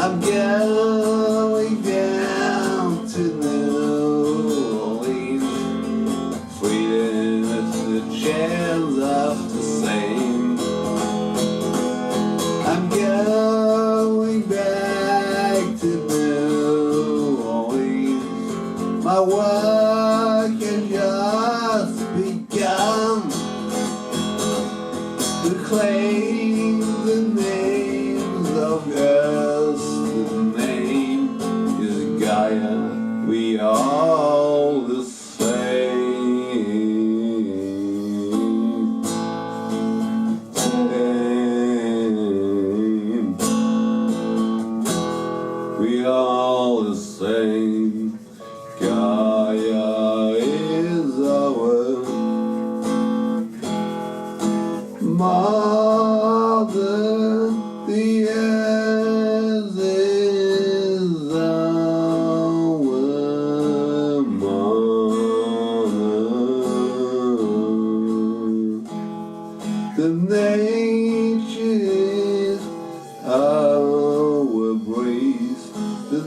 I'm going down to New Orleans. Freedom is the chance of the same. I'm going back to New Orleans. My work has just begun to claim the names of girls. The name is Gaia. We are all the same. We are all the same. Gaia is our mother. The earth is our mother. The nature is our breeze. The